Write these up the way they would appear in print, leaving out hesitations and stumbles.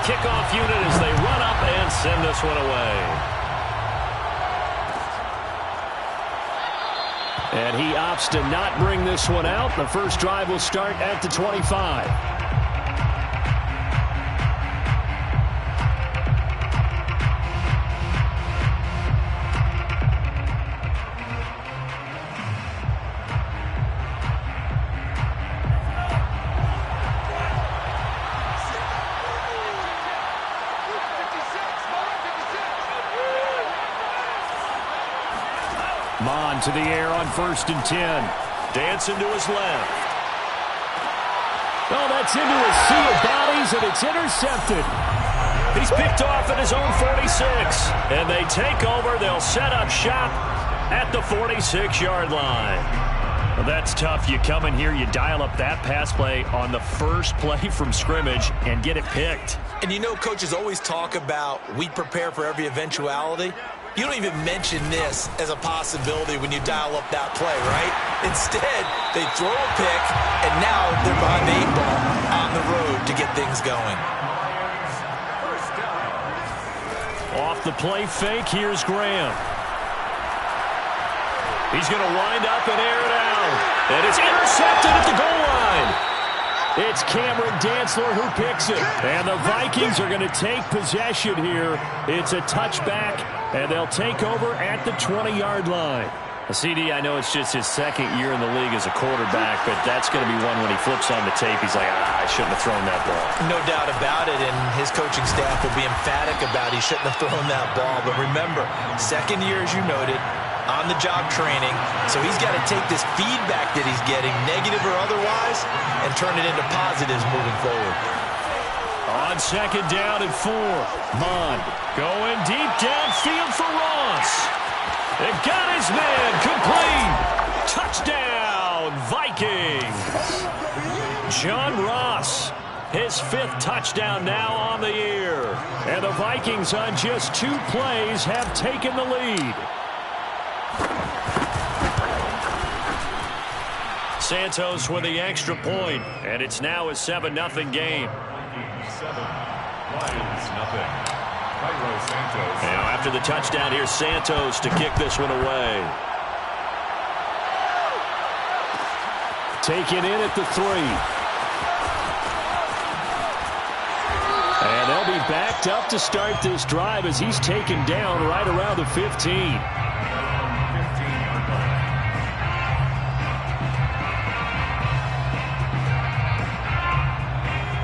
kickoff unit as they run up and send this one away. And he opts to not bring this one out. The first drive will start at the 25. Mon to the air on 1st and 10. Dancing to his left. Oh, that's into a sea of bodies, and it's intercepted. He's picked off at his own 46. And they take over. They'll set up shop at the 46-yard line. Well, that's tough. You come in here, you dial up that pass play on the first play from scrimmage and get it picked. And you know, coaches always talk about we prepare for every eventuality. You don't even mention this as a possibility when you dial up that play, right? Instead, they throw a pick, and now they're behind the 8 ball on the road to get things going. Off the play fake, here's Graham. He's going to wind up and air it out. And it's intercepted at the goal line. It's Cameron Dantzler who picks it. And the Vikings are going to take possession here. It's a touchback, and they'll take over at the 20-yard line. CD, I know it's just his second year in the league as a quarterback, but that's going to be one when he flips on the tape. He's like, I shouldn't have thrown that ball. No doubt about it, and his coaching staff will be emphatic about he shouldn't have thrown that ball. But remember, second year, as you noted, on-the-job training, so he's got to take this feedback that he's getting, negative or otherwise, and turn it into positives moving forward. On 2nd down and 4, Mond going deep downfield for Ross. They've got his man complete. Touchdown, Vikings. John Ross, his 5th touchdown now on the year. And the Vikings on just 2 plays have taken the lead. Santos with the extra point, and it's now a 7-0 game. 7, Lions, nothing. Now after the touchdown, here's Santos to kick this one away. Taken in at the 3. And they'll be backed up to start this drive as he's taken down right around the 15.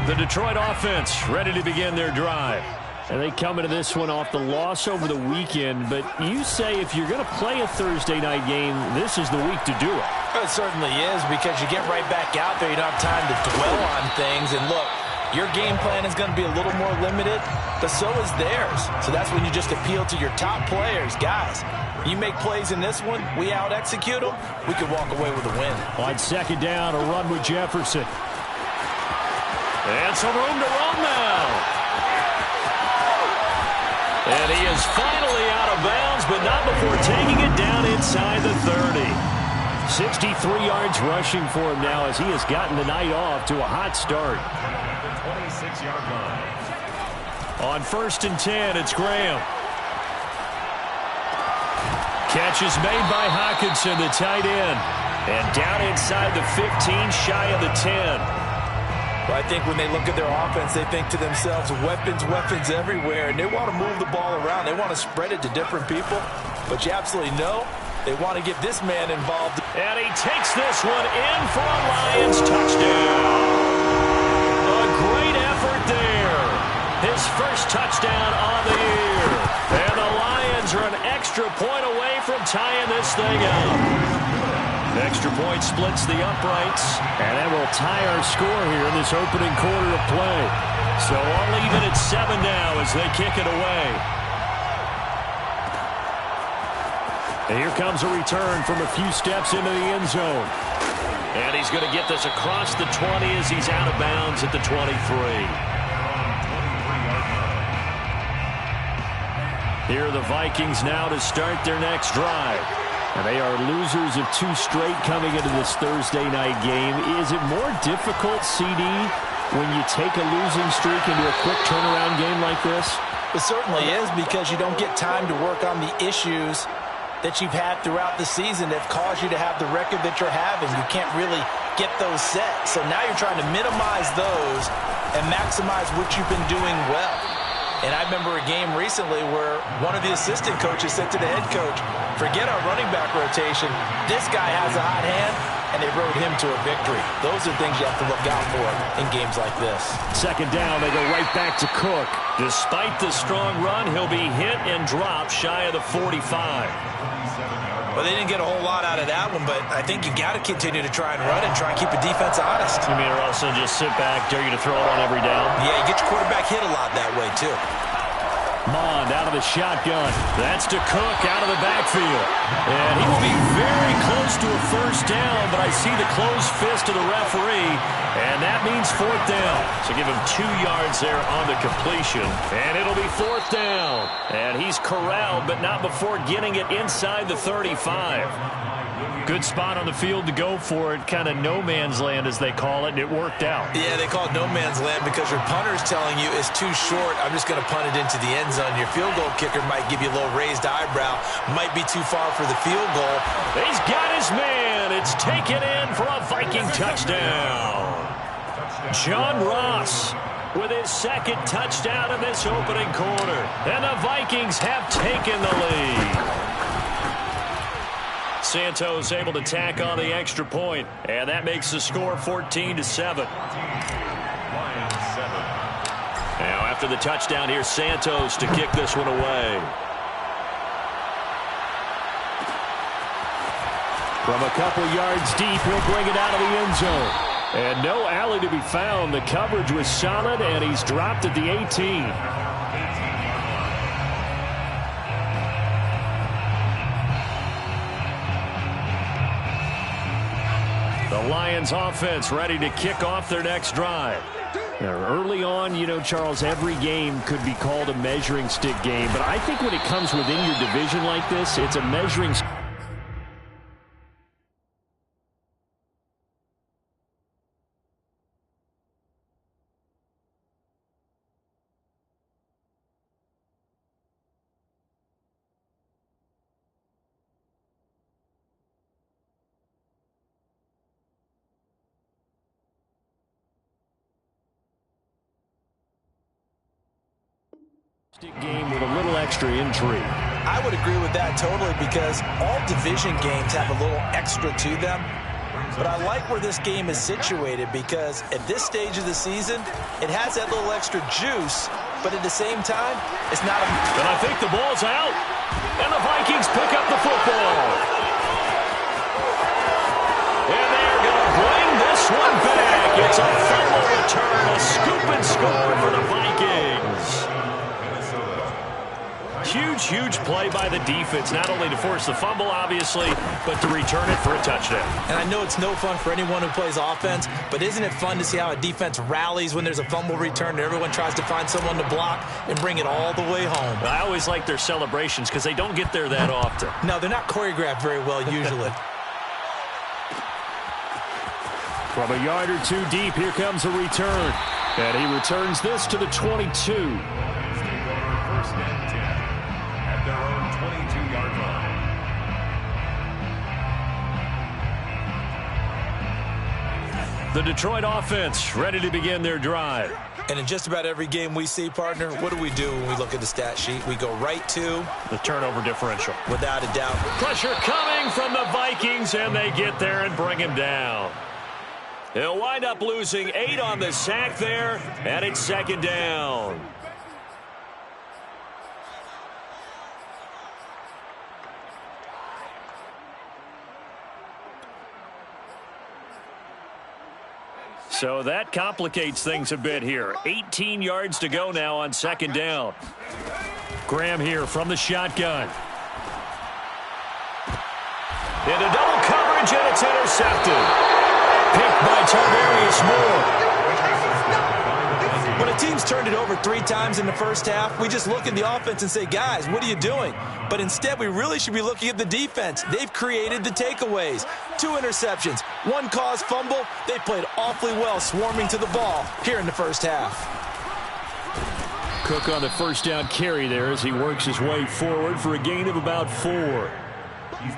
The Detroit offense ready to begin their drive. And they come into this one off the loss over the weekend. But you say if you're going to play a Thursday night game, this is the week to do it. It certainly is, because you get right back out there. You don't have time to dwell on things. And look, your game plan is going to be a little more limited, but so is theirs. So that's when you just appeal to your top players. Guys, you make plays in this one, we out-execute them, we could walk away with a win. On 2nd down, a run with Jefferson. And some room to run now. And he is finally out of bounds, but not before taking it down inside the 30. 63 yards rushing for him now as he has gotten the night off to a hot start. 26-yard line. On 1st and 10, it's Graham. Catch is made by Hockenson, the tight end. And down inside the 15, shy of the 10. Well, I think when they look at their offense, they think to themselves, weapons, weapons everywhere, and they want to move the ball around. They want to spread it to different people, but you absolutely know they want to get this man involved. And he takes this one in for a Lions touchdown. A great effort there. His first touchdown on the year. And the Lions are an extra point away from tying this thing up. Extra point splits the uprights, and that will tie our score here in this opening quarter of play. So all even at 7 now as they kick it away. And here comes a return from a few steps into the end zone. And he's going to get this across the 20 as he's out of bounds at the 23. Here are the Vikings now to start their next drive. And they are losers of 2 straight coming into this Thursday night game. Is it more difficult, CD, when you take a losing streak into a quick turnaround game like this? It certainly is, because you don't get time to work on the issues that you've had throughout the season that have caused you to have the record that you're having. You can't really get those set. So now you're trying to minimize those and maximize what you've been doing well. And I remember a game recently where one of the assistant coaches said to the head coach, forget our running back rotation. This guy has a hot hand, and they rode him to a victory. Those are things you have to look out for in games like this. Second down, they go right back to Cook. Despite the strong run, he'll be hit and dropped shy of the 45. Well, they didn't get a whole lot out of that one, but I think you got to continue to try and run and try and keep the defense honest. You mean, or also just sit back, dare you to throw it on every down? Yeah, you get your quarterback hit a lot that way, too. Mond out of the shotgun. That's to Cook out of the backfield. And he will be very close to a first down, but I see the closed fist of the referee, and that means fourth down. So give him 2 yards there on the completion, and it'll be fourth down. And he's corralled, but not before getting it inside the 35. Good spot on the field to go for it, kind of no man's land as they call it, and it worked out. Yeah, they call it no man's land because your punter's telling you it's too short. I'm just going to punt it into the end zone. Your field goal kicker might give you a little raised eyebrow, might be too far for the field goal. He's got his man. It's taken in for a Viking touchdown. John Ross with his second touchdown in this opening quarter. And the Vikings have taken the lead. Santos able to tack on the extra point, and that makes the score 14-7. Now after the touchdown, here's Santos to kick this one away. From a couple yards deep, he'll bring it out of the end zone. And no alley to be found. The coverage was solid, and he's dropped at the 18. The Lions offense ready to kick off their next drive. Now, early on, you know, Charles, every game could be called a measuring stick game. But I think when it comes within your division like this, it's a measuring stick. Game with a little extra intrigue. I would agree with that totally, because all division games have a little extra to them. But I like where this game is situated, because at this stage of the season, it has that little extra juice, but at the same time, it's not a... And I think the ball's out, and the Vikings pick up the football. And they're going to bring this one back. It's a fumble return, a scoop and score for the Vikings. Huge play by the defense, not only to force the fumble, obviously, but to return it for a touchdown. And I know it's no fun for anyone who plays offense, but isn't it fun to see how a defense rallies when there's a fumble return and everyone tries to find someone to block and bring it all the way home? I always like their celebrations because they don't get there that often. No, they're not choreographed very well usually. From a yard or two deep, here comes a return. And he returns this to the 22. First and 10 at their own 22-yard line. The Detroit offense ready to begin their drive. And in just about every game we see, partner, what do we do when we look at the stat sheet? We go right to the turnover differential. Without a doubt. Pressure coming from the Vikings, and they get there and bring him down. He'll wind up losing 8 on the sack there, and it's second down. So that complicates things a bit here. 18 yards to go now on second down. Graham here from the shotgun. Into double coverage, and it's intercepted. Picked by Tarvarius Moore. When a team's turned it over 3 times in the first half. We just look at the offense and say, guys, what are you doing? But instead, we really should be looking at the defense. They've created the takeaways. 2 interceptions, 1 caused fumble. They played awfully well swarming to the ball here in the first half. Cook on the first down carry there as he works his way forward for a gain of about 4.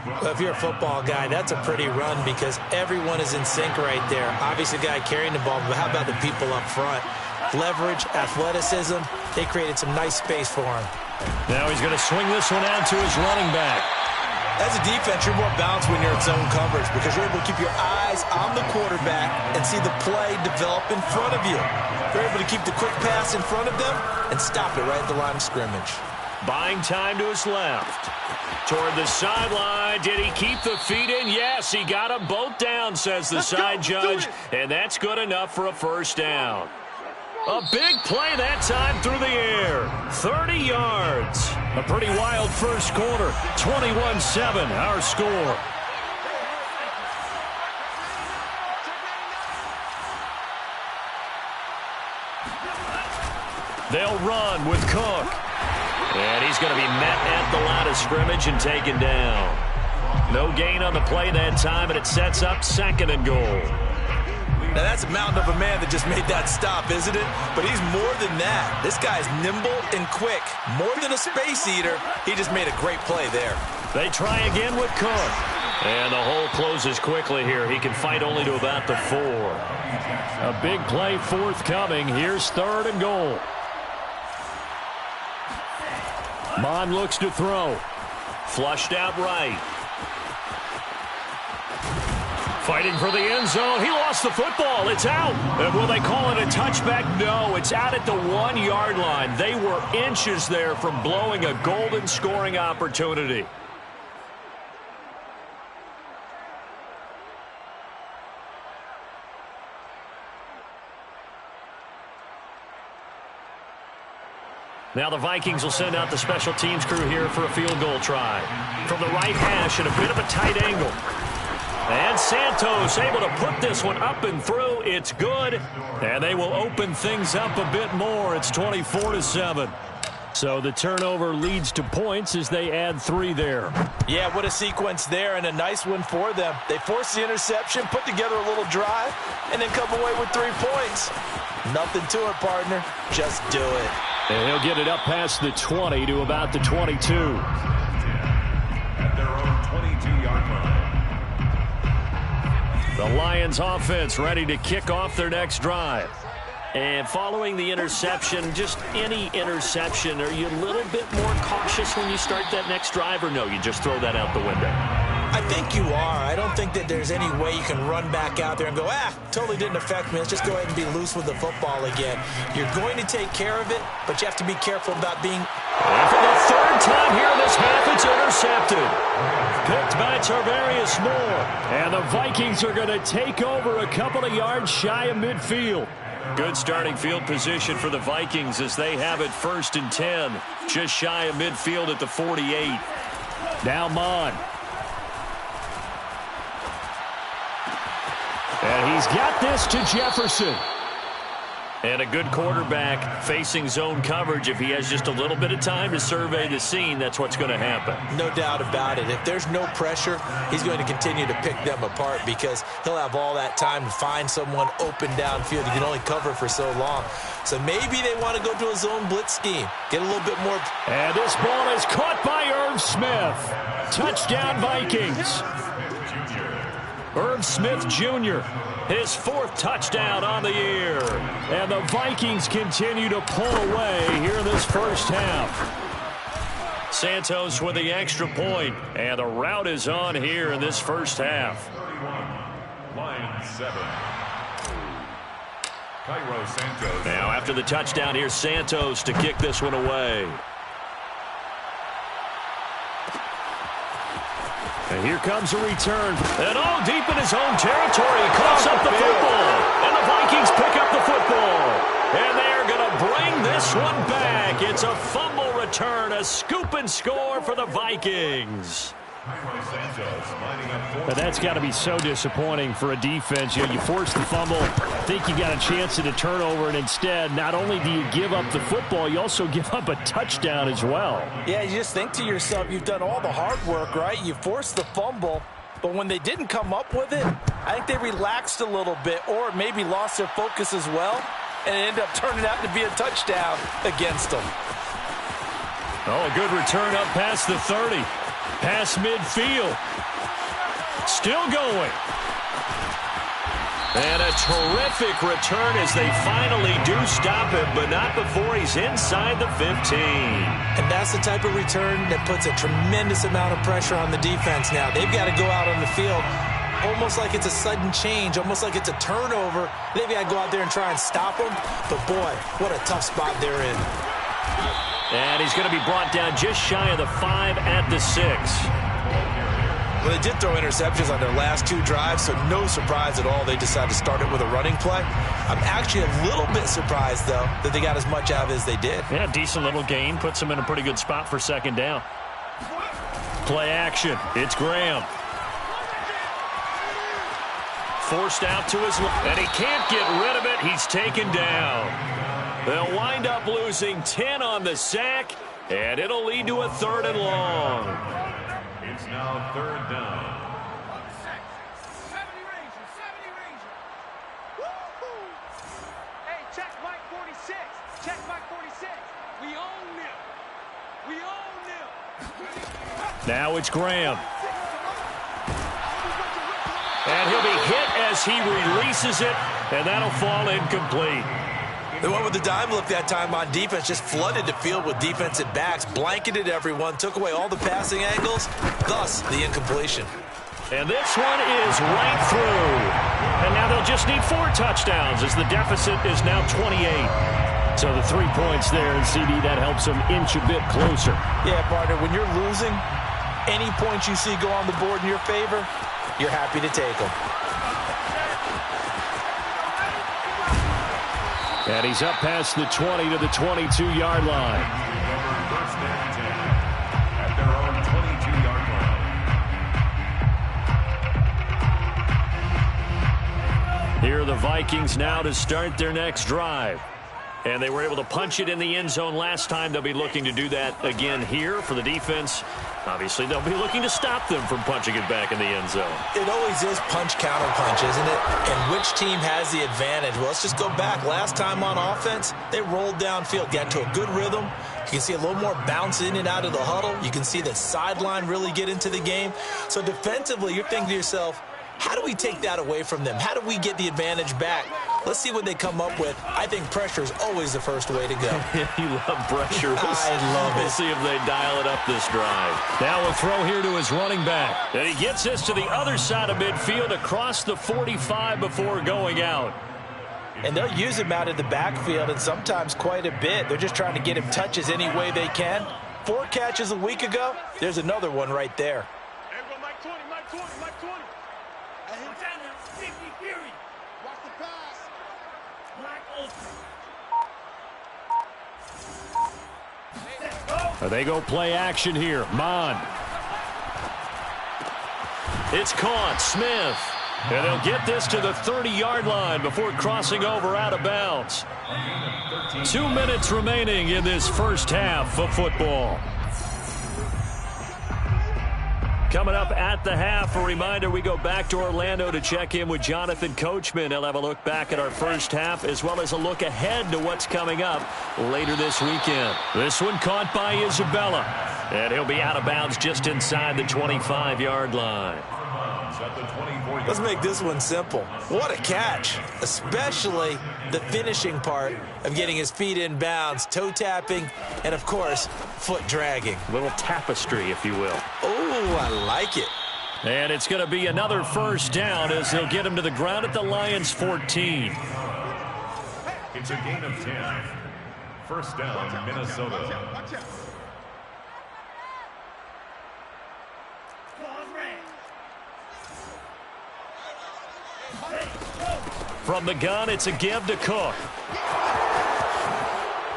Well, if you're a football guy, that's a pretty run because everyone is in sync right there. Obviously, the guy carrying the ball, but how about the people up front? Leverage, athleticism, they created some nice space for him. Now he's going to swing this one out to his running back. As a defense, you're more balanced when you're in zone coverage because you're able to keep your eyes on the quarterback and see the play develop in front of you. You're able to keep the quick pass in front of them and stop it right at the line of scrimmage. Buying time to his left. Toward the sideline. Did he keep the feet in? Yes, he got them both down, says the side judge. And that's good enough for a first down. A big play that time through the air. 30 yards. A pretty wild first quarter. 21-7, our score. They'll run with Cook. And he's going to be met at the line of scrimmage and taken down. No gain on the play that time, and it sets up 2nd and goal. Now, that's a mountain of a man that just made that stop, isn't it? But he's more than that. This guy's nimble and quick. More than a space eater, he just made a great play there. They try again with Cook. And the hole closes quickly here. He can fight only to about the 4. A big play forthcoming. Here's 3rd and goal. Mond looks to throw. Flushed out right. Fighting for the end zone. He lost the football. It's out. And will they call it a touchback? No, it's out at the 1-yard line. They were inches there from blowing a golden scoring opportunity. Now the Vikings will send out the special teams crew here for a field goal try. From the right hash at a bit of a tight angle. And Santos able to put this one up and through. It's good. And they will open things up a bit more. It's 24-7. So the turnover leads to points as they add 3 there. Yeah, what a sequence there and a nice one for them. They forced the interception, put together a little drive, and then come away with 3 points. Nothing to it, partner. Just do it. And he'll get it up past the 20 to about the 22. At their own 22-yard line. The Lions offense ready to kick off their next drive. And following the interception, just any interception, are you a little bit more cautious when you start that next drive, or no, you just throw that out the window? I think you are. I don't think that there's any way you can run back out there and go, totally didn't affect me. Let's just go ahead and be loose with the football again. You're going to take care of it, but you have to be careful about being... And for the 3rd time here in this half, it's intercepted. Picked by Tarvarius Moore. And the Vikings are going to take over a couple of yards shy of midfield. Good starting field position for the Vikings as they have it 1st and 10. Just shy of midfield at the 48. Now Mond. And he's got this to Jefferson. And a good quarterback facing zone coverage. If he has just a little bit of time to survey the scene, that's what's going to happen. No doubt about it. If there's no pressure, he's going to continue to pick them apart because he'll have all that time to find someone open downfield. You can only cover for so long. So maybe they want to go to a zone blitz scheme. Get a little bit more. And this ball is caught by Irv Smith. Touchdown Vikings. Irv Smith Jr., his 4th touchdown on the year. And the Vikings continue to pull away here in this first half. Santos with the extra point, and the route is on here in this first half. 31, Lions 7. Cairo Santos. Now after the touchdown, here's Santos to kick this one away. And here comes a return. And deep in his own territory. He coughs up the football. And the Vikings pick up the football. And they're going to bring this one back. It's a fumble return, a scoop and score for the Vikings. But that's got to be so disappointing for a defense. You force the fumble, think you got a chance at a turnover, and instead, not only do you give up the football, you also give up a touchdown as well. Yeah, you just think to yourself, you've done all the hard work, right? You forced the fumble, but when they didn't come up with it, I think they relaxed a little bit or maybe lost their focus as well, and it ended up turning out to be a touchdown against them. Oh, a good return up past the 30. Past midfield. Still going. And a terrific return as they finally do stop it, but not before he's inside the 15. And that's the type of return that puts a tremendous amount of pressure on the defense now. They've got to go out on the field almost like it's a sudden change, almost like it's a turnover. They've got to go out there and try and stop them. But, boy, what a tough spot they're in. And he's going to be brought down just shy of the 5 at the 6. Well, they did throw interceptions on their last 2 drives, so no surprise at all they decided to start it with a running play. I'm actually a little bit surprised, though, that they got as much out of it as they did. Yeah, decent little gain. Puts them in a pretty good spot for second down. Play action. It's Graham. Forced out to his left, and he can't get rid of it. He's taken down. They'll wind up losing 10 on the sack, and it'll lead to a 3rd and long. It's now 3rd down. 70 Ranger, 70 Ranger. Woo-hoo! Hey, check Mike 46. Check Mike 46. We own them. We own them. Now it's Graham. And he'll be hit as he releases it, and that'll fall incomplete. They went with the dime look that time on defense, just flooded the field with defensive backs, blanketed everyone, took away all the passing angles, thus the incompletion. And this one is right through. And now they'll just need 4 touchdowns as the deficit is now 28. So the 3 points there, and CD, that helps them inch a bit closer. Yeah, partner, when you're losing, any points you see go on the board in your favor, you're happy to take them. And he's up past the 20 to the 22-yard line. First and 10 at their own 22-yard line. Here are the Vikings now to start their next drive. And they were able to punch it in the end zone last time. They'll be looking to do that again here for the defense. Obviously, they'll be looking to stop them from punching it back in the end zone. It always is punch-counter-punch, isn't it? And which team has the advantage? Well, let's just go back. Last time on offense, they rolled downfield, got to a good rhythm. You can see a little more bounce in and out of the huddle. You can see the sideline really get into the game. So defensively, you're thinking to yourself, how do we take that away from them? How do we get the advantage back? Let's see what they come up with. I think pressure is always the first way to go. You love pressure. I love it. We'll see if they dial it up this drive. Now a throw here to his running back. And he gets this to the other side of midfield across the 45 before going out. And they'll use him out of the backfield, and sometimes quite a bit. They're just trying to get him touches any way they can. 4 catches a week ago. There's another one right there. Hey, go Mike 20, Mike 20, Mike 20. Watch out now, 50 Fury. Watch the pass. Mike open. They go play action here. Mon. It's caught. Smith. And they'll get this to the 30-yard line before crossing over out of bounds. 2 minutes remaining in this first half of football. Coming up at the half, a reminder, we go back to Orlando to check in with Jonathan Coachman. He'll have a look back at our first half as well as a look ahead to what's coming up later this weekend. This one caught by Isabella. And he'll be out of bounds just inside the 25-yard line. Let's make this one simple. What a catch, especially the finishing part of getting his feet in bounds, toe tapping, and, of course, foot dragging. A little tapestry, if you will. Oh, I like it. And it's going to be another first down as they'll get him to the ground at the Lions' 14. It's a gain of 10. First down, Minnesota. From the gun, it's a give to Cook.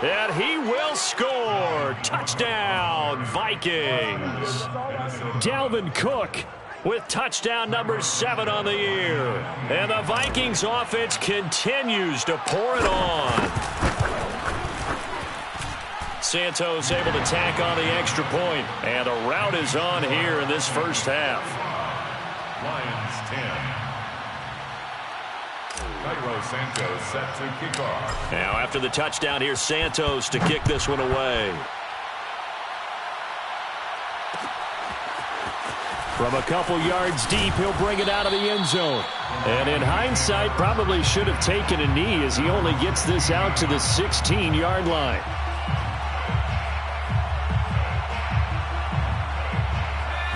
And he will score. score. Touchdown, Vikings. Dalvin Cook with touchdown number 7 on the year. And the Vikings offense continues to pour it on. Santos able to tack on the extra point. And a rout is on here in this first half. Lions 10. Cairo Santos set to kick off. Now after the touchdown, here's Santos to kick this one away. From a couple yards deep, he'll bring it out of the end zone. And in hindsight, probably should have taken a knee as he only gets this out to the 16-yard line.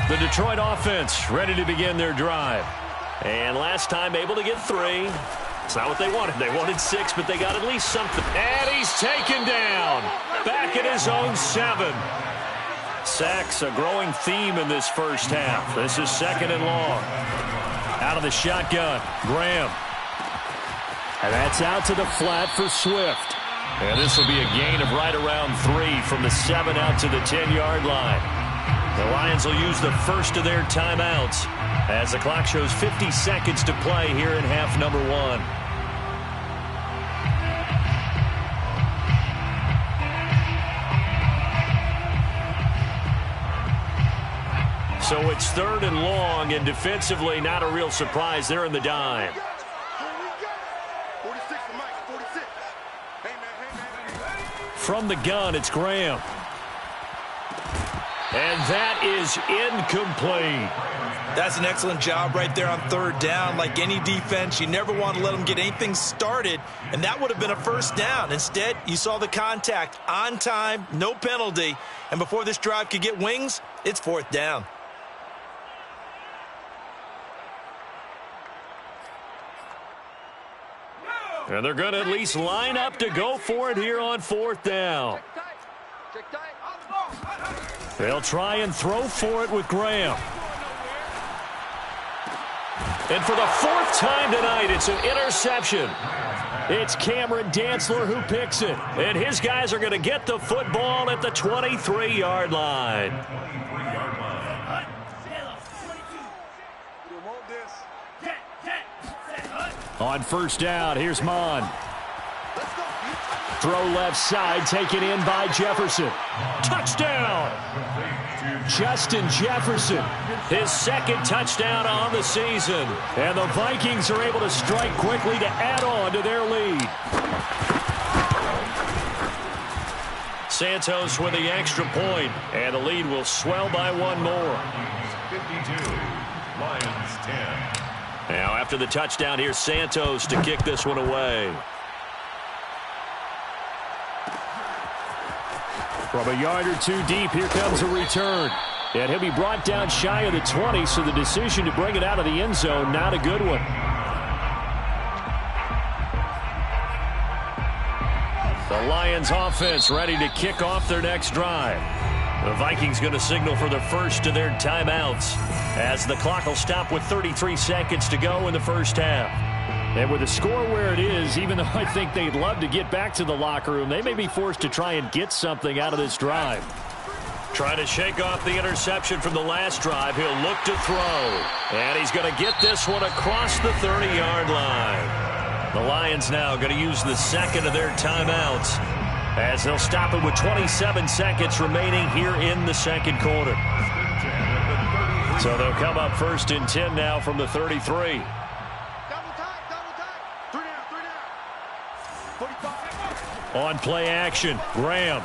The Detroit offense ready to begin their drive. And last time able to get 3. It's not what they wanted. They wanted 6, but they got at least something. And he's taken down. Back at his own 7. Sacks a growing theme in this first half. This is 2nd and long. Out of the shotgun, Graham. And that's out to the flat for Swift. And this will be a gain of right around 3 from the 7 out to the 10-yard line. The Lions will use the first of their timeouts as the clock shows 50 seconds to play here in half number 1. So it's 3rd and long, and defensively not a real surprise. They're in the dime. 46 for Mike, 46. Hey, man. From the gun, it's Graham. And that is incomplete. That's an excellent job right there on 3rd down. Like any defense, you never want to let them get anything started, and that would have been a first down. Instead, you saw the contact on time, no penalty, and before this drive could get wings, it's 4th down. And they're going to at least line up to go for it here on 4th down. Check tight. They'll try and throw for it with Graham. And for the 4th time tonight, it's an interception. It's Cameron Dantzler who picks it. And his guys are going to get the football at the 23-yard line. On 1st down, here's Mon. Throw left side, taken in by Jefferson. Touchdown! Justin Jefferson, his 2nd touchdown on the season. And the Vikings are able to strike quickly to add on to their lead. Santos with the extra point, and the lead will swell by 1 more. 52, Lions 10. Now after the touchdown, here's Santos to kick this one away. From a yard or 2 deep, here comes a return. And he'll be brought down shy of the 20, so the decision to bring it out of the end zone, not a good one. The Lions offense ready to kick off their next drive. The Vikings going to signal for the first of their timeouts as the clock will stop with 33 seconds to go in the first half. And with the score where it is, even though I think they'd love to get back to the locker room, they may be forced to try and get something out of this drive. Trying to shake off the interception from the last drive. He'll look to throw. And he's going to get this one across the 30-yard line. The Lions now going to use the 2nd of their timeouts as they'll stop it with 27 seconds remaining here in the 2nd quarter. So they'll come up 1st and 10 now from the 33. On play action, Graham.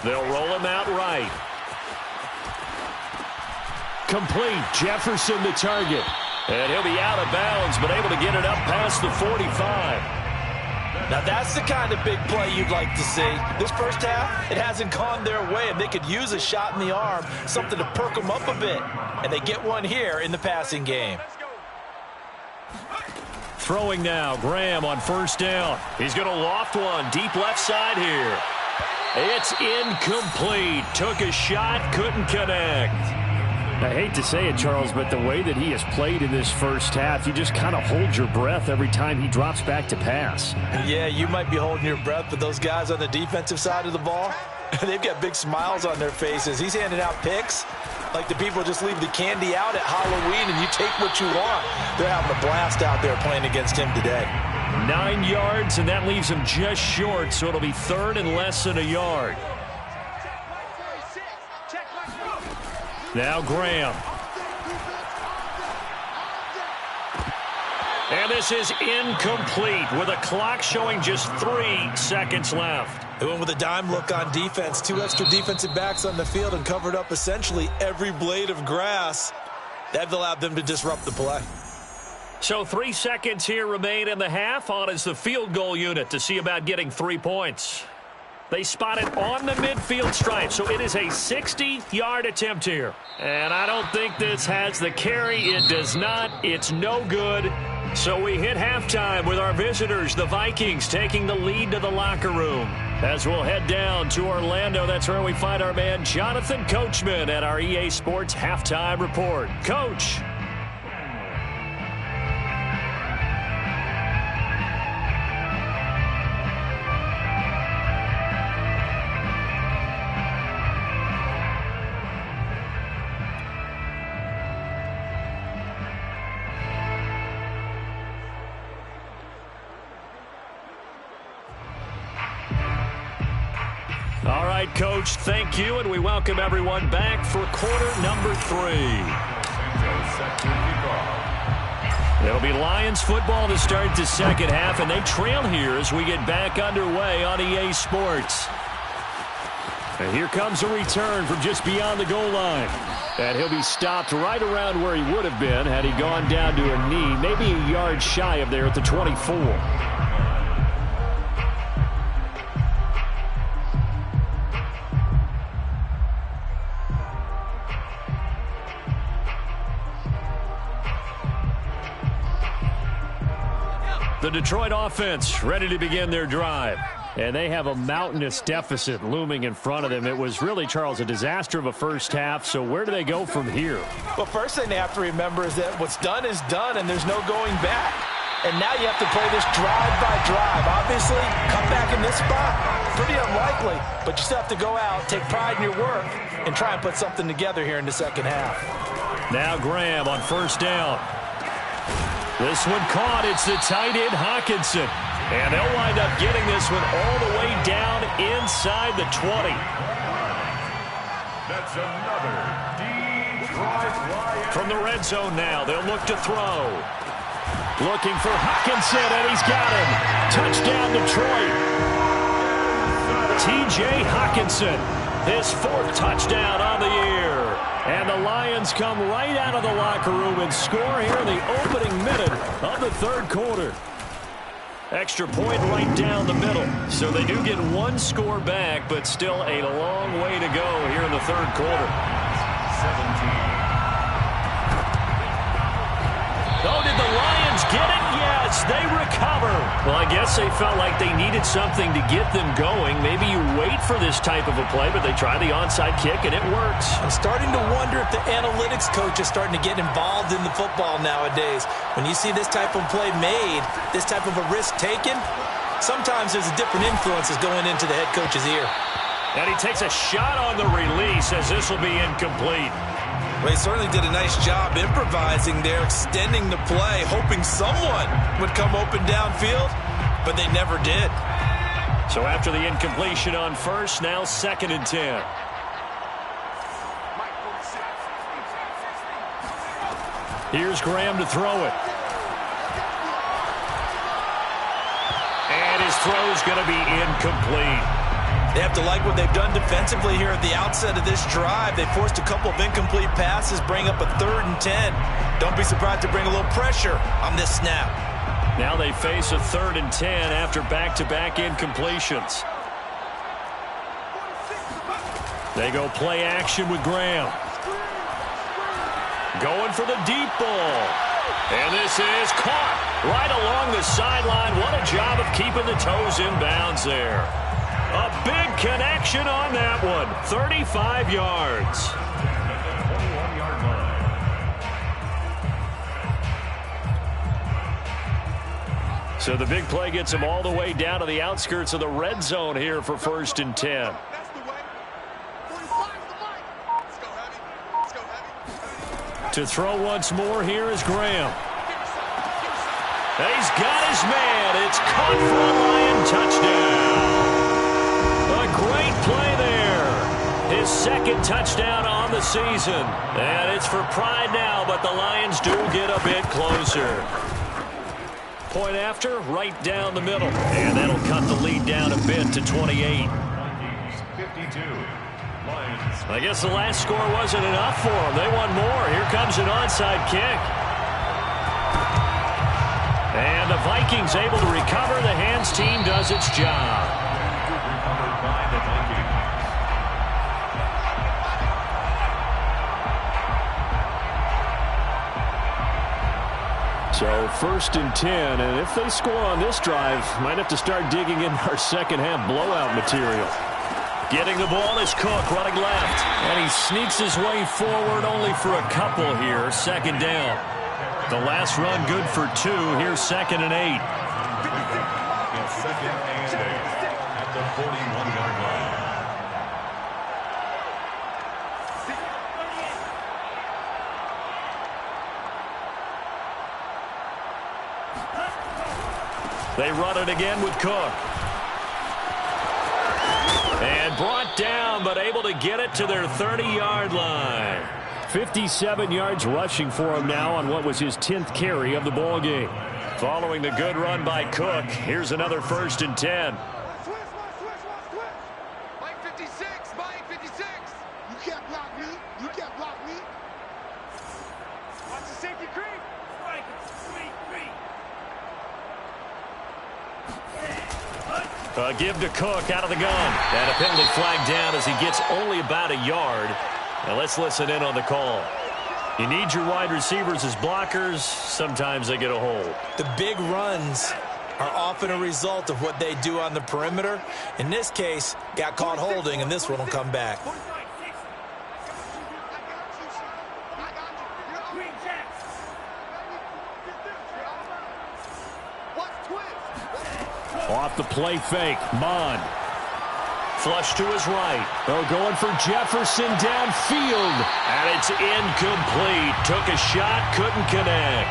They'll roll him out right. Complete. Jefferson the target. And he'll be out of bounds, but able to get it up past the 45. Now that's the kind of big play you'd like to see. This first half, it hasn't gone their way, and they could use a shot in the arm, something to perk them up a bit. And they get one here in the passing game. Throwing now, Graham on 1st down. He's going to loft one deep left side here. It's incomplete. Took a shot, couldn't connect. I hate to say it, Charles, but the way that he has played in this first half, you just kind of hold your breath every time he drops back to pass. Yeah, you might be holding your breath, but those guys on the defensive side of the ball, They've got big smiles on their faces. He's handing out picks like the people just leave the candy out at Halloween and you take what you want. They're having a blast out there playing against him today. 9 yards, and that leaves him just short, so it'll be third and less than a yard. Now Graham. And this is incomplete with a clock showing just 3 seconds left. They went with a dime look on defense. 2 extra defensive backs on the field and covered up essentially every blade of grass. That allowed them to disrupt the play. So 3 seconds here remain in the half. On is the field goal unit to see about getting 3 points. They spot it on the midfield stripe, so it is a 60-yard attempt here. And I don't think this has the carry. It does not. It's no good. So we hit halftime with our visitors, the Vikings, taking the lead to the locker room. As we'll head down to Orlando, that's where we find our man Jonathan Coachman at our EA Sports Halftime Report. Coach. All right, Coach, thank you, and we welcome everyone back for quarter number 3. It'll be Lions football to start the second half, and they trail here as we get back underway on EA Sports. And here comes a return from just beyond the goal line. And he'll be stopped right around where he would have been had he gone down to a knee, maybe a yard shy of there at the 24. The Detroit offense ready to begin their drive. And they have a mountainous deficit looming in front of them. It was really, Charles, a disaster of a first half. So where do they go from here? Well, first thing they have to remember is that what's done is done, and there's no going back. And now you have to play this drive by drive. Obviously, come back in this spot, pretty unlikely. But you still have to go out, take pride in your work, and try and put something together here in the second half. Now Graham on first down. This one caught. It's the tight end, Hockenson. And they'll wind up getting this one all the way down inside the 20. That's another deep drive. From the red zone now, they'll look to throw. Looking for Hockenson, and he's got him. Touchdown, Detroit. T.J. Hockenson, his 4th touchdown on the year. And the Lions come right out of the locker room and score here in the opening minute of the third quarter. Extra point right down the middle. So they do get 1 score back, but still a long way to go here in the third quarter. 17. Oh, did the Lions get it? Yes, they recover. Well, I guess they felt like they needed something to get them going. Maybe you wait for this type of a play, but they try the onside kick, and it works. I'm starting to wonder if the analytics coach is starting to get involved in the football nowadays. When you see this type of play made, this type of a risk taken, sometimes there's a different influences going into the head coach's ear. And he takes a shot on the release as this will be incomplete. Well, he certainly did a nice job improvising there, extending the play, hoping someone would come open downfield, but they never did. So after the incompletion on first, now 2nd and 10. Here's Graham to throw it. And his throw's going to be incomplete. They have to like what they've done defensively here at the outset of this drive. They forced a couple of incomplete passes, bring up a 3rd and 10. Don't be surprised to bring a little pressure on this snap. Now they face a 3rd and 10 after back-to-back incompletions. They go play action with Graham. Going for the deep ball. And this is caught right along the sideline. What a job of keeping the toes in bounds there. A big connection on that one. 35 yards. So the big play gets him all the way down to the outskirts of the red zone here for 1st and 10. To throw once more, here is Graham. He's got his man. It's caught for a Lion touchdown. A great play there. His second touchdown on the season. And it's for pride now, but the Lions do get a bit closer. Point after, right down the middle. And that'll cut the lead down a bit to 28. 52. I guess the last score wasn't enough for them. They want more. Here comes an onside kick. And the Vikings able to recover. The hands team does its job. Recovered by the Vikings. So 1st and 10, and if they score on this drive, might have to start digging in our second half blowout material. Getting the ball is Cook, running left. And he sneaks his way forward only for a couple here. 2nd down. The last run good for 2. Here's 2nd and 8. It's 2nd and 8 at the 41-yard line. They run it again with Cook. And brought down, but able to get it to their 30-yard line. 57 yards rushing for him now on what was his 10th carry of the ball game. Following the good run by Cook, here's another 1st and 10. Mike 56, Mike 56. You can't block me. You can't block me. Watch the safety creep. Mike 3. Give to Cook out of the gun. And a penalty flag down as he gets only about a yard. Now let's listen in on the call. You need your wide receivers as blockers. Sometimes they get a hold. The big runs are often a result of what they do on the perimeter. In this case, got caught holding, and this one will come back. Off the play fake, Mond. Flush to his right. They're going for Jefferson downfield. And it's incomplete. Took a shot, couldn't connect.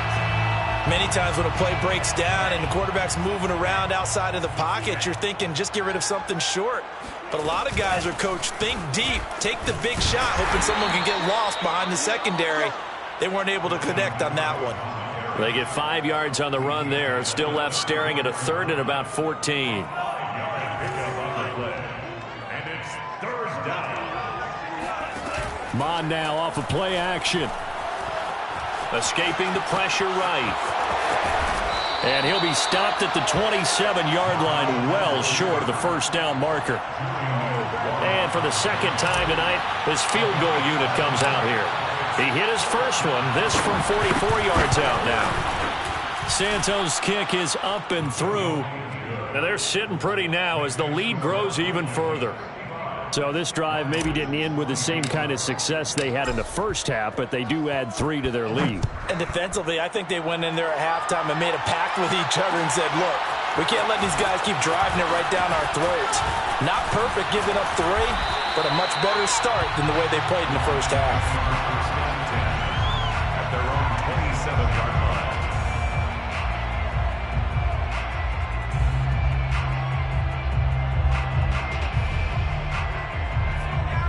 Many times when a play breaks down and the quarterback's moving around outside of the pocket, you're thinking just get rid of something short. But a lot of guys are coached, think deep, take the big shot, hoping someone can get lost behind the secondary. They weren't able to connect on that one. They get 5 yards on the run there. Still left staring at a 3rd and about 14. And it's 3rd down. Mond now off of play action. Escaping the pressure right. And he'll be stopped at the 27-yard line, well short of the 1st down marker. And for the 2nd time tonight, his field goal unit comes out here. He hit his first one, this from 44 yards out now. Santos' kick is up and through. And they're sitting pretty now as the lead grows even further. So this drive maybe didn't end with the same kind of success they had in the first half, but they do add 3 to their lead. And defensively, I think they went in there at halftime and made a pact with each other and said, look, we can't let these guys keep driving it right down our throats. Not perfect giving up 3, but a much better start than the way they played in the first half. At their own 27-yard line.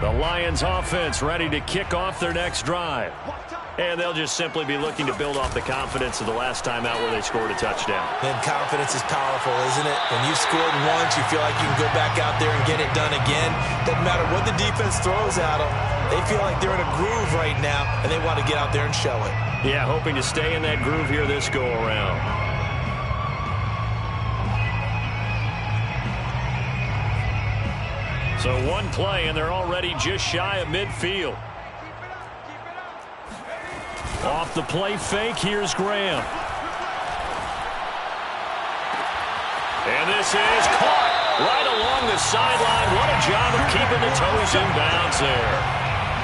The Lions offense ready to kick off their next drive. And they'll just simply be looking to build off the confidence of the last time out where they scored a touchdown. And confidence is powerful, isn't it? When you've scored once, you feel like you can go back out there and get it done again. Doesn't matter what the defense throws at them. They feel like they're in a groove right now, and they want to get out there and show it. Yeah, hoping to stay in that groove here this go-around. So one play, and they're already just shy of midfield. Off the play fake, here's Graham. And this is caught right along the sideline. What a job of keeping the toes in bounds there.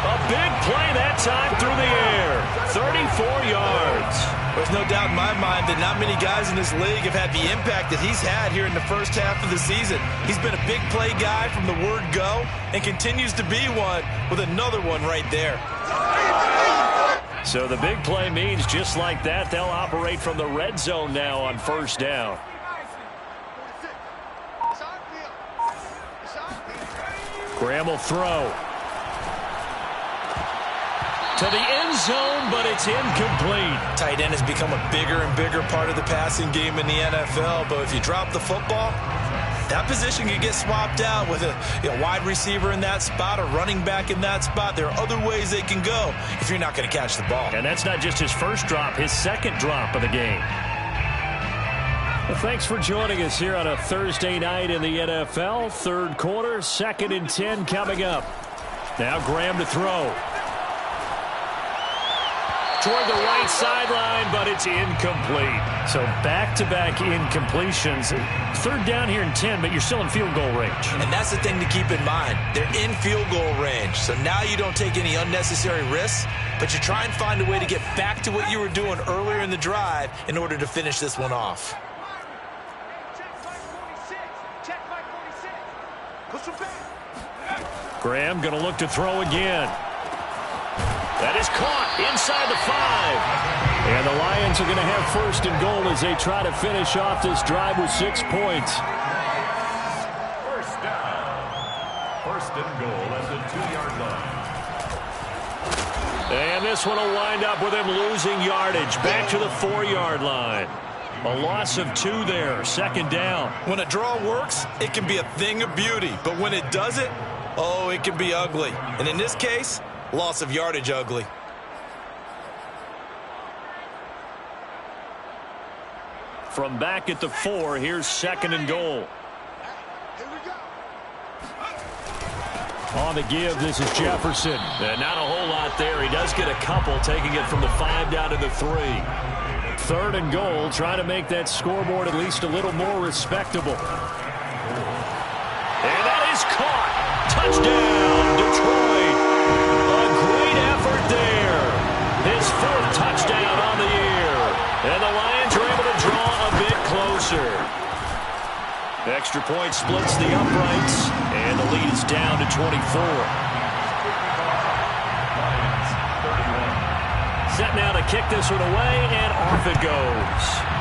A big play that time through the air. 34 yards. There's no doubt in my mind that not many guys in this league have had the impact that he's had here in the first half of the season. He's been a big play guy from the word go and continues to be one with another one right there. So the big play means just like that, they'll operate from the red zone now on first down. Graham will throw. To the end zone, but it's incomplete. Tight end has become a bigger and bigger part of the passing game in the NFL, but if you drop the football, that position can get swapped out with a wide receiver in that spot, a running back in that spot. There are other ways they can go if you're not going to catch the ball. And that's not just his first drop, his second drop of the game. Well, thanks for joining us here on a Thursday night in the NFL. Third quarter, 2nd and 10 coming up. Now Graham to throw. Toward the right sideline, but it's incomplete. So back-to-back incompletions. Third down here and 10, but you're still in field goal range. And that's the thing to keep in mind. They're in field goal range. So now you don't take any unnecessary risks, but you try and find a way to get back to what you were doing earlier in the drive in order to finish this one off. Graham going to look to throw again. That is caught inside the 5. And the Lions are going to have first and goal as they try to finish off this drive with 6 points. First down. First and goal at the 2-yard line. And this one will wind up with him losing yardage back to the 4-yard line. A loss of 2 there, 2nd down. When a draw works, it can be a thing of beauty. But when it doesn't, oh, it can be ugly. And in this case, loss of yardage ugly. From back at the 4, here's 2nd and goal. On the give, this is Jefferson. Not a whole lot there. He does get a couple, taking it from the 5 down to the 3. 3rd and goal, trying to make that scoreboard at least a little more respectable. And that is caught. Touchdown, Detroit. A great effort there. His 4th touchdown on the year. And the Lions are able to draw a bit closer. Extra point splits the uprights, and the lead is down to 24. Set now to kick this one away, and off it goes.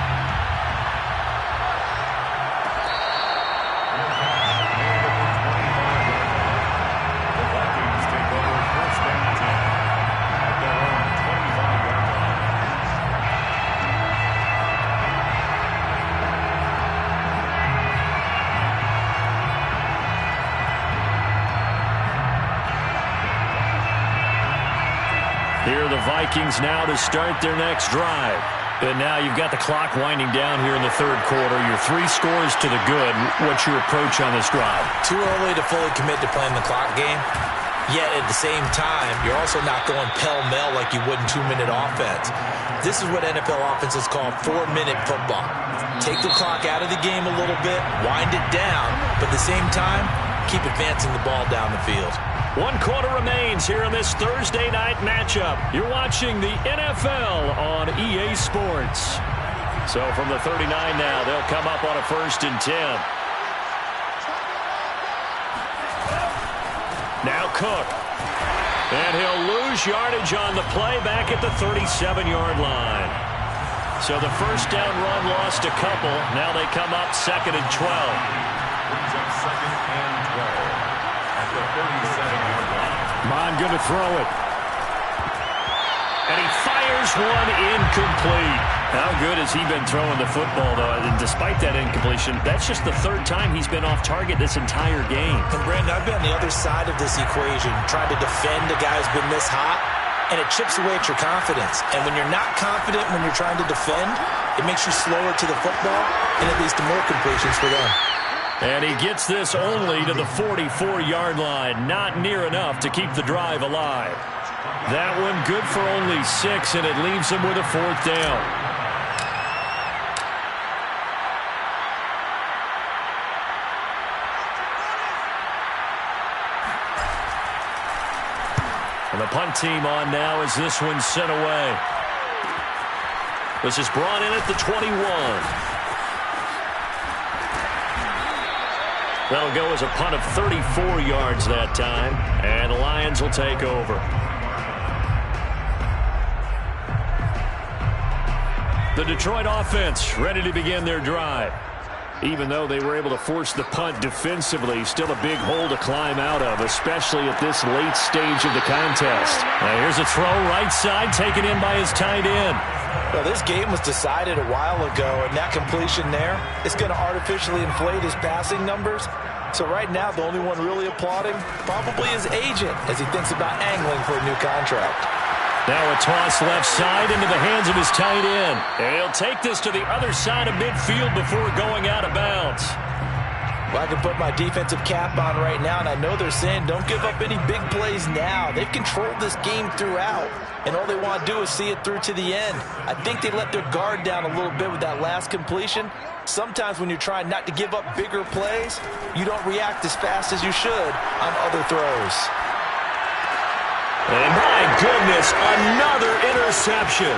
Here are the Vikings now to start their next drive. And now you've got the clock winding down here in the 3rd quarter. Your 3 scores to the good. What's your approach on this drive? Too early to fully commit to playing the clock game. Yet at the same time, you're also not going pell-mell like you would in 2-minute offense. This is what NFL offenses call 4-minute football. Take the clock out of the game a little bit, wind it down, but at the same time, keep advancing the ball down the field. 1 quarter remains here in this Thursday night matchup. You're watching the NFL on EA Sports. So from the 39 now, they'll come up on a 1st and 10. Now Cook. And he'll lose yardage on the play back at the 37-yard line. So the first down run lost a couple. Now they come up 2nd and 12. Brings up 2nd and 12 at the 37-yard line. Mon going to throw it. And he fires one incomplete. How good has he been throwing the football, though? And despite that incompletion, that's just the 3rd time he's been off target this entire game. And Brandon, I've been on the other side of this equation, trying to defend a guy who's been this hot, and it chips away at your confidence. And when you're not confident when you're trying to defend, it makes you slower to the football, and it leads to more completions for them. And he gets this only to the 44-yard line. Not near enough to keep the drive alive. That one good for only 6, and it leaves him with a 4th down. And the punt team on now as this one's sent away. This is brought in at the 21. That'll go as a punt of 34 yards that time, and the Lions will take over. The Detroit offense ready to begin their drive. Even though they were able to force the punt defensively, still a big hole to climb out of, especially at this late stage of the contest. Now here's a throw right side taken in by his tight end. Well, this game was decided a while ago, and that completion there is going to artificially inflate his passing numbers. So right now, the only one really applauding probably his agent as he thinks about angling for a new contract. Now a toss left side into the hands of his tight end. And he'll take this to the other side of midfield before going out of bounds. Well, I can put my defensive cap on right now, and I know they're saying don't give up any big plays now. They've controlled this game throughout, and all they want to do is see it through to the end. I think they let their guard down a little bit with that last completion. Sometimes when you're trying not to give up bigger plays, you don't react as fast as you should on other throws. And my goodness, another interception.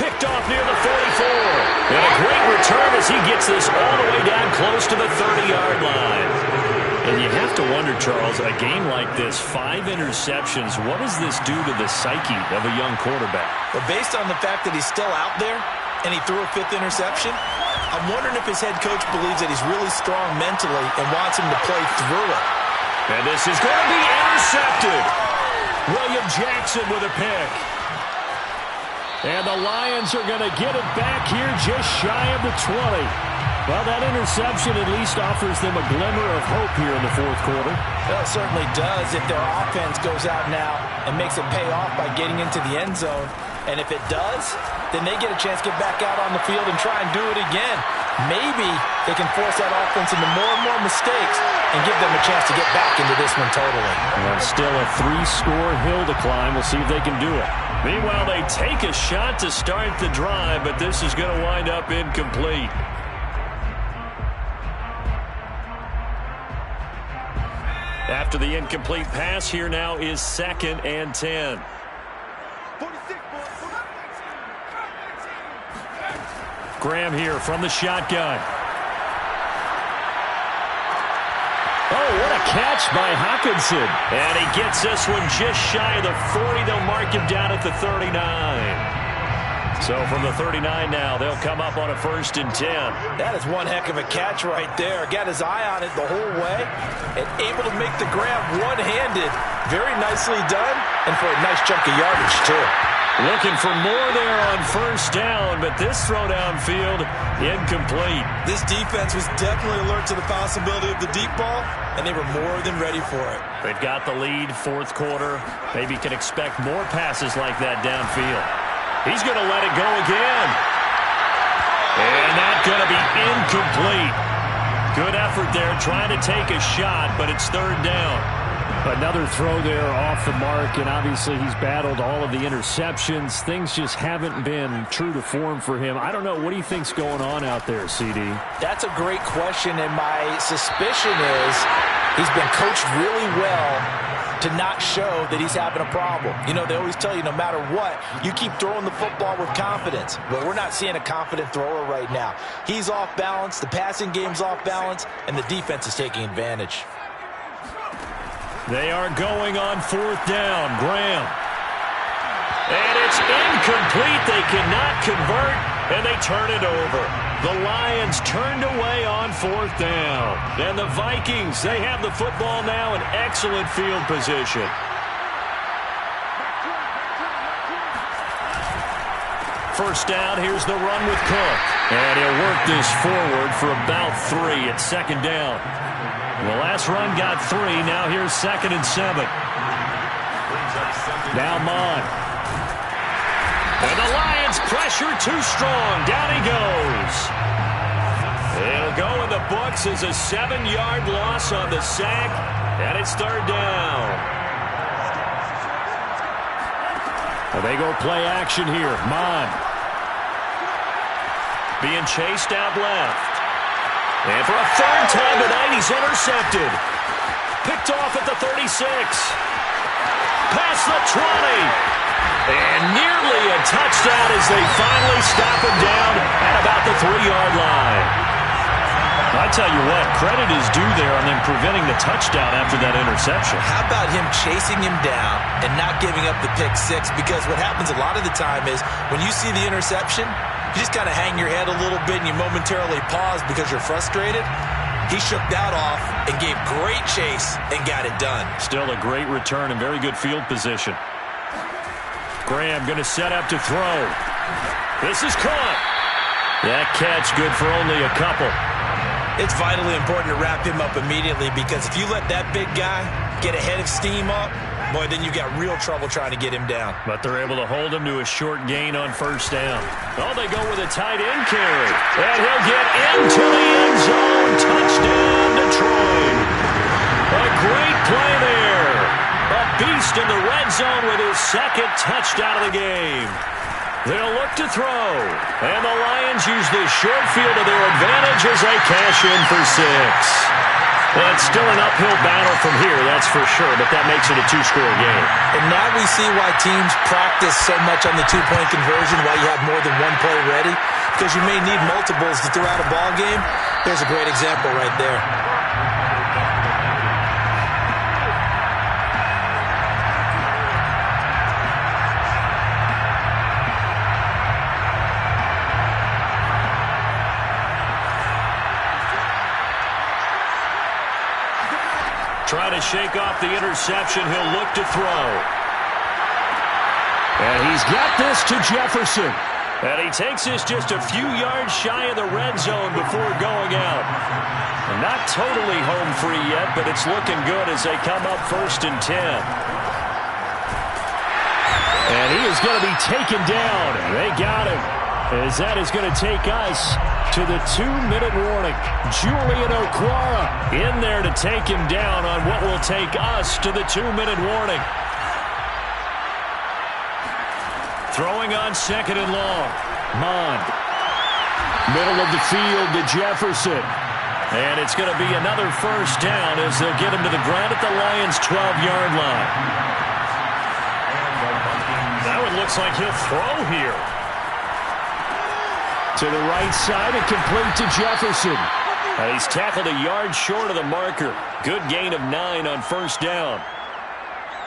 Picked off near the 44. And a great return as he gets this all the way down close to the 30-yard line. And you have to wonder, Charles, a game like this, 5 interceptions, what does this do to the psyche of a young quarterback? But based on the fact that he's still out there and he threw a 5th interception, I'm wondering if his head coach believes that he's really strong mentally and wants him to play through it. And this is going to be intercepted. William Jackson with a pick. And the Lions are going to get it back here just shy of the 20. Well, that interception at least offers them a glimmer of hope here in the fourth quarter. Well, it certainly does if their offense goes out now and makes it pay off by getting into the end zone. And if it does, then they get a chance to get back out on the field and try and do it again. Maybe they can force that offense into more and more mistakes and give them a chance to get back into this one totally. Well, still a 3-score hill to climb. We'll see if they can do it. Meanwhile, they take a shot to start the drive, but this is going to wind up incomplete. After the incomplete pass, here now is 2nd and 10. Graham here from the shotgun. Oh, what a catch by Hockenson. And he gets this one just shy of the 40. They'll mark him down at the 39. So from the 39 now, they'll come up on a 1st and 10. That is one heck of a catch right there. Got his eye on it the whole way and able to make the grab one-handed. Very nicely done, and for a nice chunk of yardage, too. Looking for more there on 1st down, but this throw downfield incomplete. This defense was definitely alert to the possibility of the deep ball, and they were more than ready for it. They've got the lead, 4th quarter. Maybe can expect more passes like that downfield. He's going to let it go again. And that's going to be incomplete. Good effort there trying to take a shot, but it's 3rd down. Another throw there off the mark, and obviously he's battled all of the interceptions. Things just haven't been true to form for him. I don't know. What do you think's going on out there, CD? That's a great question, and my suspicion is he's been coached really well to not show that he's having a problem. You know, they always tell you no matter what, you keep throwing the football with confidence. Well, we're not seeing a confident thrower right now. He's off balance, the passing game's off balance, and the defense is taking advantage. They are going on 4th down. Graham. And it's incomplete. They cannot convert, and they turn it over. The Lions turned away on 4th down. And the Vikings, they have the football now in excellent field position. First down, here's the run with Cook. And he'll work this forward for about 3 at 2nd down. The last run got 3. Now here's 2nd and 7. Now Mond. And the Lions pressure too strong. Down he goes. It'll go in the books as a 7-yard loss on the sack. And it's 3rd down. Well, they go play action here. Mond. Being chased out left. And for a 3rd time tonight, he's intercepted. Picked off at the 36. Past the 20. And nearly a touchdown as they finally stop him down at about the 3-yard line. I tell you what, credit is due there on them preventing the touchdown after that interception. How about him chasing him down and not giving up the pick 6? Because what happens a lot of the time is when you see the interception, you just kind of hang your head a little bit and you momentarily pause because you're frustrated. He shook that off and gave great chase and got it done. Still a great return and very good field position. Graham going to set up to throw. This is caught. That catch good for only a couple. It's vitally important to wrap him up immediately because if you let that big guy get a head of steam up, boy, then you've got real trouble trying to get him down. But they're able to hold him to a short gain on first down. Oh, they go with a tight end carry. And he'll get into the end zone. Touchdown, Detroit. A great play there. A beast in the red zone with his second touchdown of the game. They'll look to throw. And the Lions use the short field to their advantage as they cash in for 6. Well, it's still an uphill battle from here, that's for sure, but that makes it a 2-score game. And now we see why teams practice so much on the two-point conversion, why you have more than one play ready, because you may need multiples to throw out a ball game. There's a great example right there. Trying to shake off the interception. He'll look to throw. And he's got this to Jefferson. And he takes this just a few yards shy of the red zone before going out. And not totally home free yet, but it's looking good as they come up 1st and 10. And he is going to be taken down. They got him. As that is going to take us to the 2-minute warning. Julian Okwara in there to take him down on what will take us to the 2-minute warning. Throwing on 2nd and long. Mond. Middle of the field to Jefferson. And it's going to be another first down as they'll get him to the ground at the Lions' 12-yard line. Now it looks like he'll throw here. To the right side and complete to Jefferson. And he's tackled a yard short of the marker. Good gain of 9 on first down.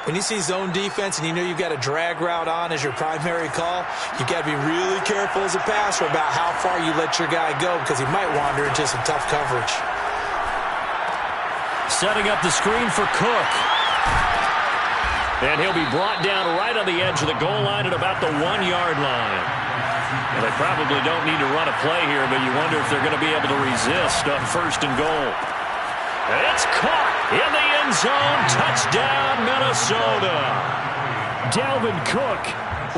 When you see zone defense and you know you've got a drag route on as your primary call, you've got to be really careful as a passer about how far you let your guy go because he might wander into some tough coverage. Setting up the screen for Cook. And he'll be brought down right on the edge of the goal line at about the 1-yard line. And they probably don't need to run a play here, but you wonder if they're going to be able to resist on 1st and goal. And it's caught in the end zone. Touchdown, Minnesota. Dalvin Cook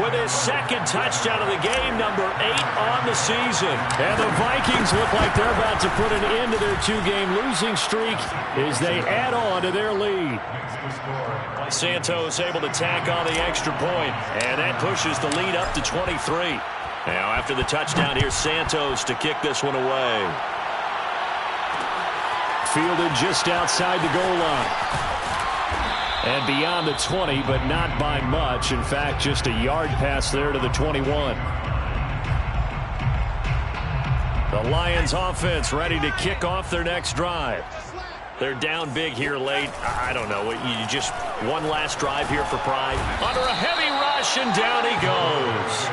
with his second touchdown of the game, number 8 on the season. And the Vikings look like they're about to put an end to their 2-game losing streak as they add on to their lead. Santos able to tack on the extra point, and that pushes the lead up to 23. Now, after the touchdown, here's Santos to kick this one away. Fielded just outside the goal line. And beyond the 20, but not by much. In fact, just a yard pass there to the 21. The Lions offense ready to kick off their next drive. They're down big here late. I don't know. You just one last drive here for pride. Under a heavy rush, and down he goes.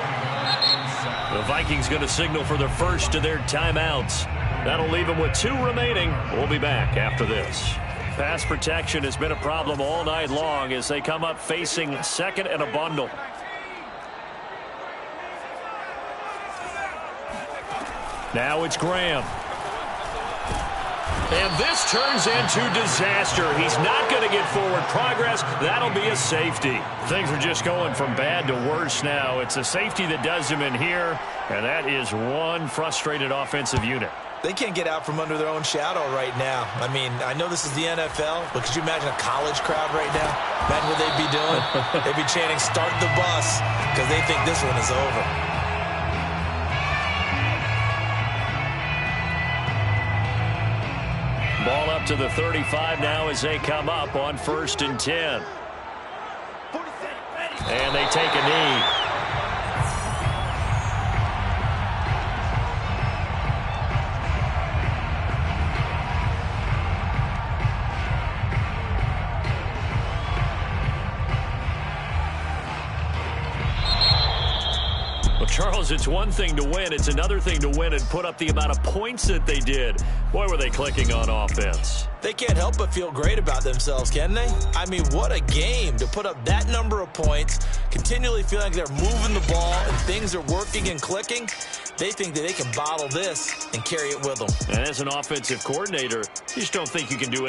The Vikings going to signal for their first of their timeouts. That'll leave them with 2 remaining. We'll be back after this. Pass protection has been a problem all night long as they come up facing 2nd and a bundle. Now it's Graham. And this turns into disaster. He's not going to get forward progress. That'll be a safety. Things are just going from bad to worse now. It's a safety that does him in here, and that is one frustrated offensive unit. They can't get out from under their own shadow right now. I mean, I know this is the NFL, but could you imagine a college crowd right now? Imagine what they'd be doing. They'd be chanting, "Start the bus," because they think this one is over. Ball up to the 35 now as they come up on 1st and 10. And they take a knee. Well, Charles, it's one thing to win. It's another thing to win and put up the amount of points that they did. Boy, were they clicking on offense. They can't help but feel great about themselves, can they? I mean, what a game to put up that number of points, continually feeling like they're moving the ball and things are working and clicking. They think that they can bottle this and carry it with them. And as an offensive coordinator, you just don't think you can do it